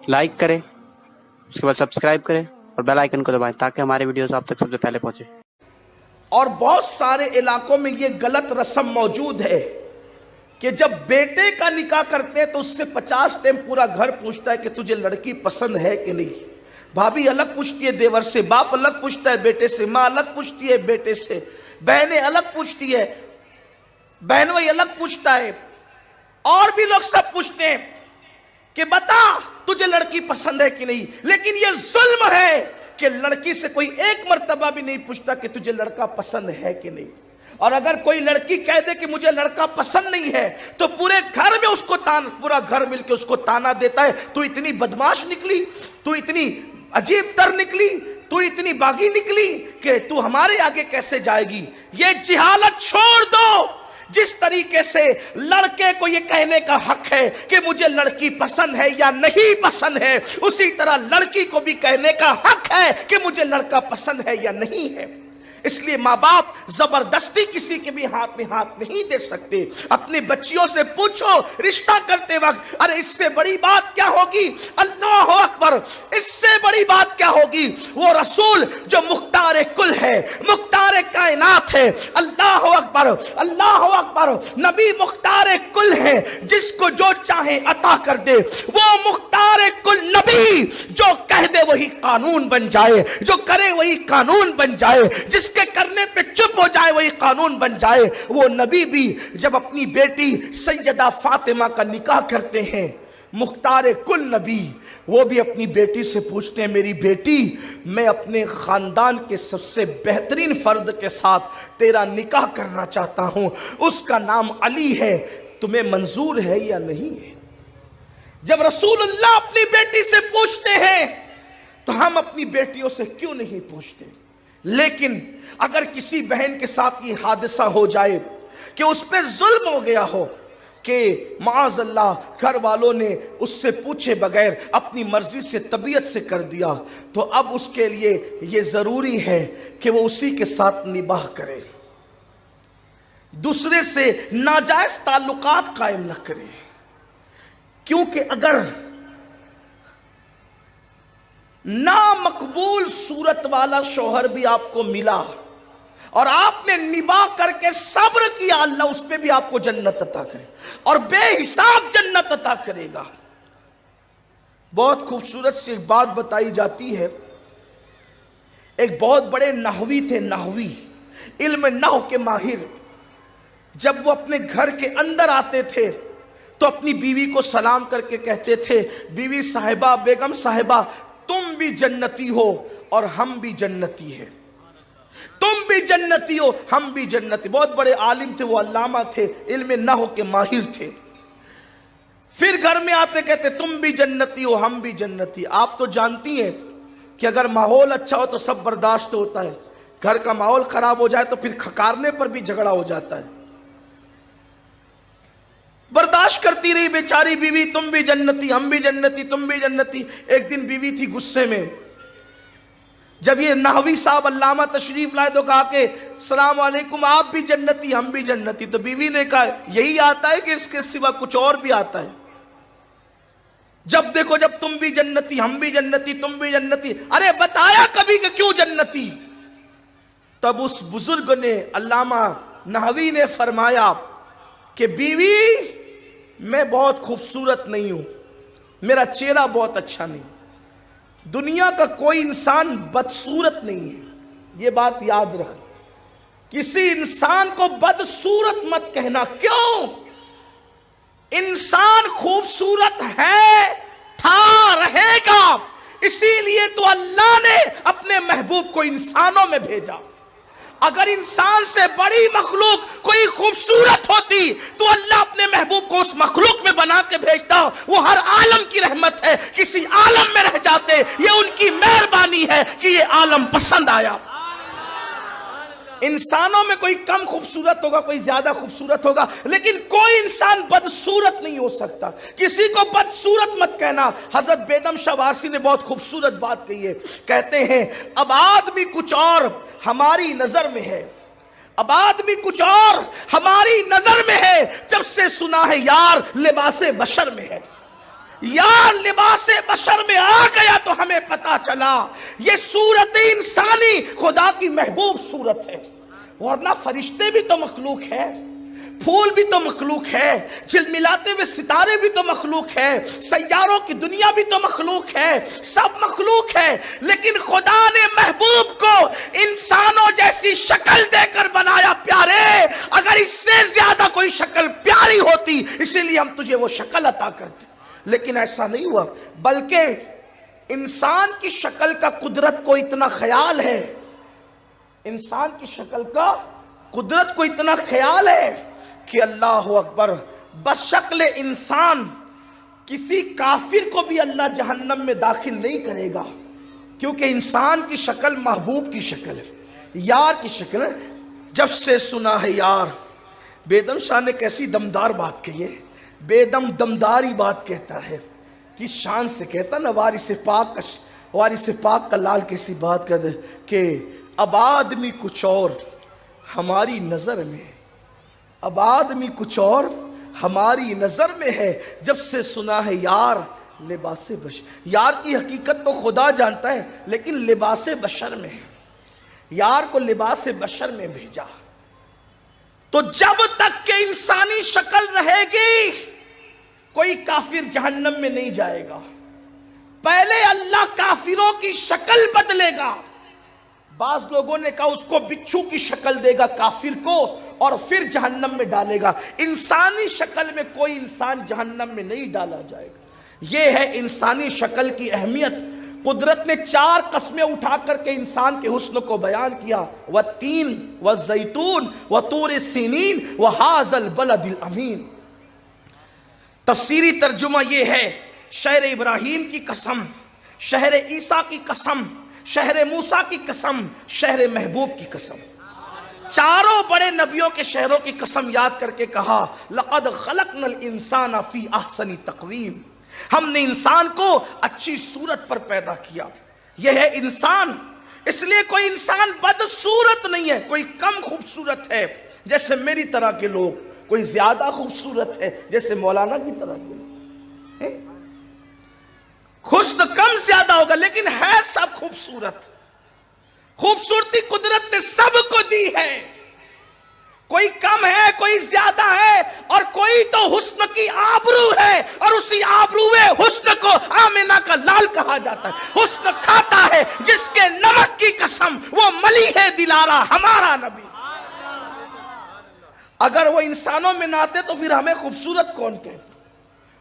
Like करें, उसके बाद सब्सक्राइब करें और बेल आइकन को दबाएं ताकि हमारे वीडियोस आप तक सबसे पहले पहुंचे। और बहुत सारे इलाकों में ये गलत रस्म मौजूद है कि जब बेटे का निकाह करते हैं तो उससे 50 टाइम पूरा घर पूछता है कि तुझे लड़की पसंद है कि नहीं। भाभी अलग पूछती है देवर से, बाप अलग पूछता है बेटे से, माँ अलग पूछती है बेटे से, बहनें अलग पूछती है, बहन भाई अलग पूछता है, और भी लोग सब पूछते हैं कि बता तुझे लड़की पसंद है कि नहीं। लेकिन यह जुल्म है कि लड़की से कोई एक मर्तबा भी नहीं पूछता कि तुझे लड़का पसंद है कि नहीं। और अगर कोई लड़की कह दे कि मुझे लड़का पसंद नहीं है तो पूरे घर में उसको पूरा घर मिलकर उसको ताना देता है, तू इतनी बदमाश निकली, तू इतनी अजीब तर निकली, तू इतनी बागी निकली कि तू हमारे आगे कैसे जाएगी। ये जिहालत छोड़ दो। जिस तरीके से लड़के को ये कहने का हक है कि मुझे लड़की पसंद है या नहीं पसंद है, उसी तरह लड़की को भी कहने का हक है कि मुझे लड़का पसंद है या नहीं है। इसलिए माँ बाप जबरदस्ती किसी के भी हाथ में हाथ नहीं दे सकते। अपनी बच्चियों से पूछो रिश्ता करते वक्त, अरे इससे बड़ी बात क्या होगी, अल्लाह अकबर, इससे बड़ी बात क्या होगी। वो रसूल जो मुख्तार कुल है, मुख्तार कायनात है, अल्लाह अकबर, अल्लाह अकबर, नबी मुख्तार कुल है, जिसको जो चाहे अता कर दे। वो मुख्तार कुल नबी जो कह दे वही कानून बन जाए, जो करे वही कानून बन जाए, जिसके करने पे चुप हो जाए वही कानून बन जाए। वो नबी भी जब अपनी बेटी सैयदा फातिमा का निकाह करते हैं, मुख्तार कुल नबी, वो भी अपनी बेटी से पूछते हैं, मेरी बेटी, मैं अपने खानदान के सबसे बेहतरीन फर्द के साथ तेरा निकाह करना चाहता हूं, उसका नाम अली है, तुम्हें मंजूर है या नहीं है। जब रसूलुल्लाह अपनी बेटी से पूछते हैं तो हम अपनी बेटियों से क्यों नहीं पूछते। लेकिन अगर किसी बहन के साथ ये हादसा हो जाए कि उस पर जुल्म हो गया हो कि माअज़ल्लाह घर वालों ने उससे पूछे बगैर अपनी मर्जी से तबीयत से कर दिया, तो अब उसके लिए ये जरूरी है कि वो उसी के साथ निबाह करे, दूसरे से नाजायज ताल्लुकात कायम न करे। क्योंकि अगर ना मकबूल सूरत वाला शौहर भी आपको मिला और आपने निबाह करके सब्र किया, अल्लाह उस पे भी आपको जन्नत अता करे और बेहिसाब जन्नत अता करेगा। बहुत खूबसूरत सी एक बात बताई जाती है। एक बहुत बड़े नहवी थे, नहवी, इल्म नहव के माहिर। जब वो अपने घर के अंदर आते थे तो अपनी बीवी को सलाम करके कहते थे, बीवी साहिबा, बेगम साहिबा, तुम भी जन्नती हो और हम भी जन्नती हैं, तुम भी जन्नती हो हम भी जन्नती। बहुत बड़े आलिम थे, वो अल्लामा थे, इल्म नहव के माहिर थे। फिर घर में आते कहते, तुम भी जन्नती हो हम भी जन्नती। आप तो जानती हैं कि अगर माहौल अच्छा हो तो सब बर्दाश्त होता है, घर का माहौल खराब हो जाए तो फिर खकारने पर भी झगड़ा हो जाता है। बर्दाश्त करती रही बेचारी बीवी, तुम भी जन्नती हम भी जन्नती, तुम भी जन्नती। एक दिन बीवी थी गुस्से में। जब ये नहवी साहब अल्लामा तशरीफ लाए तो कहा कि सलाम अलैकुम, आप भी जन्नती हम भी जन्नती। तो बीवी ने कहा, यही आता है कि इसके सिवा कुछ और भी आता है। जब देखो जब तुम भी जन्नती हम भी जन्नती, तुम भी जन्नती, अरे बताया कभी कि क्यों जन्नती। तब उस बुजुर्ग ने, अल्लामा नहवी ने फरमाया कि बीवी, मैं बहुत खूबसूरत नहीं हूं, मेरा चेहरा बहुत अच्छा नहीं, दुनिया का कोई इंसान बदसूरत नहीं है, ये बात याद रख। किसी इंसान को बदसूरत मत कहना। क्यों? इंसान खूबसूरत है, था, रहेगा, इसीलिए तो अल्लाह ने अपने महबूब को इंसानों में भेजा। अगर इंसान से बड़ी मखलूक कोई खूबसूरत होती तो अल्लाह अपने महबूब को उस मखलूक में बना के भेजता। वो हर आलम की रहमत है, किसी आलम में रह जाते, ये उनकी मेहरबानी है कि ये आलम पसंद आया। इंसानों में कोई कम खूबसूरत होगा, कोई ज्यादा खूबसूरत होगा, लेकिन कोई इंसान बदसूरत नहीं हो सकता। किसी को बदसूरत मत कहना। हजरत बेगम शाह वारसी ने बहुत खूबसूरत बात कही है। कहते हैं, अब आदमी कुछ और हमारी नजर में है, अब आदमी कुछ और हमारी नजर में है, जब से सुना है यार लिबासे बशर में है। یار لباس بشر میں آ گیا تو ہمیں پتا چلا یہ صورت انسانی خدا کی محبوب صورت ہے، ورنہ فرشتے بھی تو مخلوق ہے، پھول بھی تو مخلوق ہے، جلملاتے ہوئے ستارے بھی تو مخلوق ہے، سیاروں کی دنیا بھی تو مخلوق ہے، سب مخلوق ہے، لیکن خدا نے محبوب کو انسانوں جیسی شکل دے کر بنایا۔ پیارے، اگر اس سے زیادہ کوئی شکل پیاری ہوتی اسی لیے ہم تجھے وہ شکل عطا کرتے، لیکن ایسا نہیں ہوا، بلکہ انسان کی شکل کا قدرت کو اتنا خیال ہے، انسان کی شکل کا قدرت کو اتنا خیال ہے کہ اللہ اکبر، بشکل انسان کسی کافر کو بھی اللہ جہنم میں داخل نہیں کرے گا، کیونکہ انسان کی شکل محبوب کی شکل ہے، یار کی شکل ہے۔ جب سے سنا ہے یار، بیدم شاہ نے کیسی دمدار بات کہی ہے، بیدم دمداری بات کہتا ہے، کس شان سے کہتا نا، وارث پاک کا لال کیسی بات کہتا ہے کہ اب آدمی کچھ اور ہماری نظر میں، اب آدمی کچھ اور ہماری نظر میں ہے، جب سے سنا ہے یار لباس بشر۔ یار کی حقیقت تو خدا جانتا ہے، لیکن لباس بشر میں ہے، یار کو لباس بشر میں بھیجا۔ تو جب تک کہ انسانی شکل رہے گی کوئی کافر جہنم میں نہیں جائے گا، پہلے اللہ کافروں کی شکل بدلے گا۔ بعض لوگوں نے کہا اس کو بچھو کی شکل دے گا کافر کو اور پھر جہنم میں ڈالے گا، انسانی شکل میں کوئی انسان جہنم میں نہیں ڈالا جائے گا۔ یہ ہے انسانی شکل کی اہمیت۔ قدرت نے 4 قسمیں اٹھا کر کے انسان کے حسن کو بیان کیا، والتین والزیتون وطور سینین وہذا البلد الامین۔ تفسیری ترجمہ یہ ہے، شہر ابراہیم کی قسم، شہر عیسیٰ کی قسم، شہر موسیٰ کی قسم، شہر محبوب کی قسم۔ چاروں بڑے نبیوں کے شہروں کی قسم یاد کر کے کہا، لَقَدْ خَلَقْنَا الْإِنسَانَ فِي أَحْسَنِ تَقْوِيمٍ، ہم نے انسان کو اچھی صورت پر پیدا کیا۔ یہ ہے انسان، اس لیے کوئی انسان بدصورت نہیں ہے، کوئی کم خوبصورت ہے جیسے میری طرح کے لوگ، کوئی زیادہ خوبصورت ہے جیسے مولانا کی طرح کے لوگ۔ حسن کم زیادہ ہوگا لیکن ہے سب خوبصورت۔ خوبصورتی قدرت نے سب کو دی ہے، کوئی کم ہے کوئی زیادہ ہے، اور کوئی تو حسن کی آبرو ہے، اور اسی آبروئے حسن کو آمنہ کا لال کہا جاتا ہے۔ حسن کھاتا ہے جس کے نمک کی قسم، وہ ملیح دلارا ہمارا نبی۔ اگر وہ انسانوں میں نہ آتے تو پھر ہمیں خوبصورت کون کہتا؟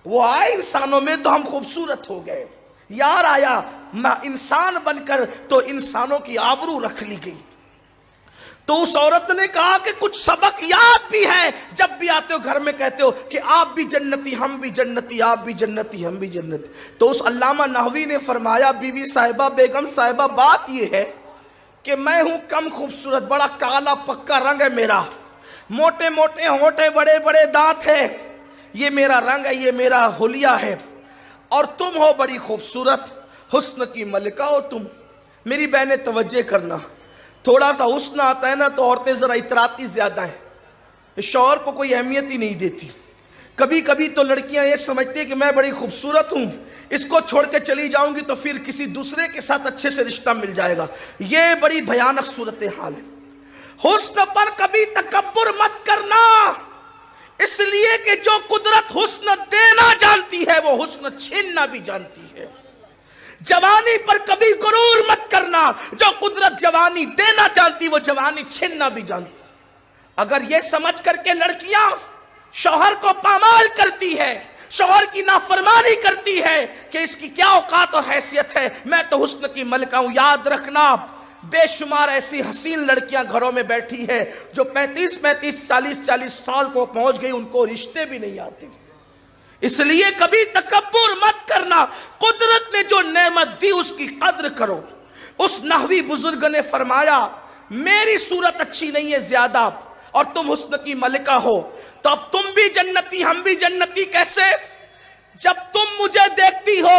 وہ آئے انسانوں میں تو ہم خوبصورت ہو گئے، یار آیا انسان بن کر تو انسانوں کی آبرو رکھ لی گئی۔ تو اس عورت نے کہا کہ کچھ سبق یاد بھی ہے، جب بھی آتے ہو گھر میں کہتے ہو کہ آپ بھی جنتی ہم بھی جنتی، آپ بھی جنتی ہم بھی جنتی۔ تو اس علامہ نحوی نے فرمایا، بی بی صاحبہ بیگم صاحبہ بات یہ ہے کہ میں ہوں کم خوبصورت، بڑا کالا پکا رنگ ہے میرا، موٹے موٹے ہونٹے بڑے بڑے دانت ہے، یہ میرا رنگ ہے، یہ میرا حلیہ ہے، اور تم ہو بڑی خوبصورت، حسن کی ملکہ ہو تم۔ میری بہنیں توجہ کرنا، تھوڑا سا حسن آتا ہے نا تو عورتیں ذرا اطراتی زیادہ ہیں، شوہر کو کوئی اہمیت ہی نہیں دیتی۔ کبھی کبھی تو لڑکیاں یہ سمجھتی ہیں کہ میں بڑی خوبصورت ہوں، اس کو چھوڑ کے چلی جاؤں گی تو پھر کسی دوسرے کے ساتھ اچھے سے رشتہ مل جائے گا۔ یہ بڑی بھیانک صورتحال ہے۔ حسن پر کبھی تکبر مت کرنا، اس لیے کہ جو قدرت حسن دینا جانتی ہے وہ حسن چھیننا بھی جانتی ہے۔ جوانی پر کبھی غرور مت کرنا، جو قدرت جوانی دینا جانتی وہ جوانی چھیننا بھی جانتی۔ اگر یہ سمجھ کر کے لڑکیاں شوہر کو پامال کرتی ہے، شوہر کی نافرمانی کرتی ہے کہ اس کی کیا اوقات اور حیثیت ہے، میں تو حسن کی ملکہ ہوں، یاد رکھنا بے شمار ایسی حسین لڑکیاں گھروں میں بیٹھی ہے جو 35 40 سال کو پہنچ گئی، ان کو رشتے بھی نہیں آتے۔ اس لیے کبھی تکبر مت کرنا، قدرت نے جو نعمت دی اس کی قدر کرو۔ اس نحوی بزرگ نے فرمایا، میری صورت اچھی نہیں ہے زیادہ اور تم حسن کی ملکہ ہو، تو اب تم بھی جنتی ہم بھی جنتی کیسے؟ جب تم مجھے دیکھتی ہو،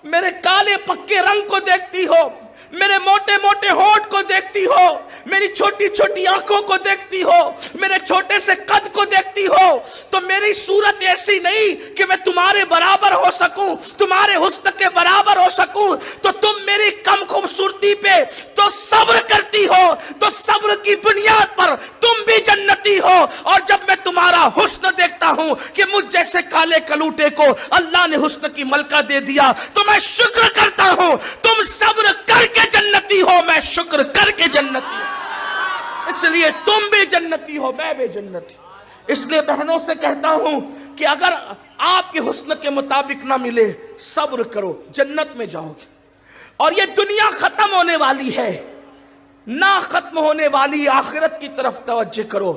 میرے کالے پکے رنگ کو دیکھتی ہو، میرے موٹے موٹے ہونٹ کو دیکھتی ہو، मेरी छोटी छोटी आंखों को देखती हो, मेरे छोटे से कद को देखती हो, तो मेरी सूरत ऐसी नहीं कि मैं तुम्हारे बराबर हो सकूं, तुम्हारे हुस्न के बराबर हो सकूं, तो तुम मेरी कम खूबसूरती पे तो सब्र करती हो, तो सब्र की बुनियाद पर तुम भी जन्नती हो। और जब मैं तुम्हारा हुस्न देखता हूं कि मुझ जैसे काले कलूटे को अल्लाह ने हुस्न की मलका दे दिया, तो मैं शुक्र करता हूं। तुम सब्र करके जन्नती हो, मैं शुक्र करके जन्नती हूं, इसलिए तुम भी जन्नती हो, मैं भी जन्नती। इसलिए बहनों से कहता हूं कि अगर आपके हुस्न के मुताबिक ना मिले, सब्र करो, जन्नत में जाओगे। और ये दुनिया खत्म होने वाली है, ना खत्म होने वाली आखिरत की तरफ तवज्जो करो।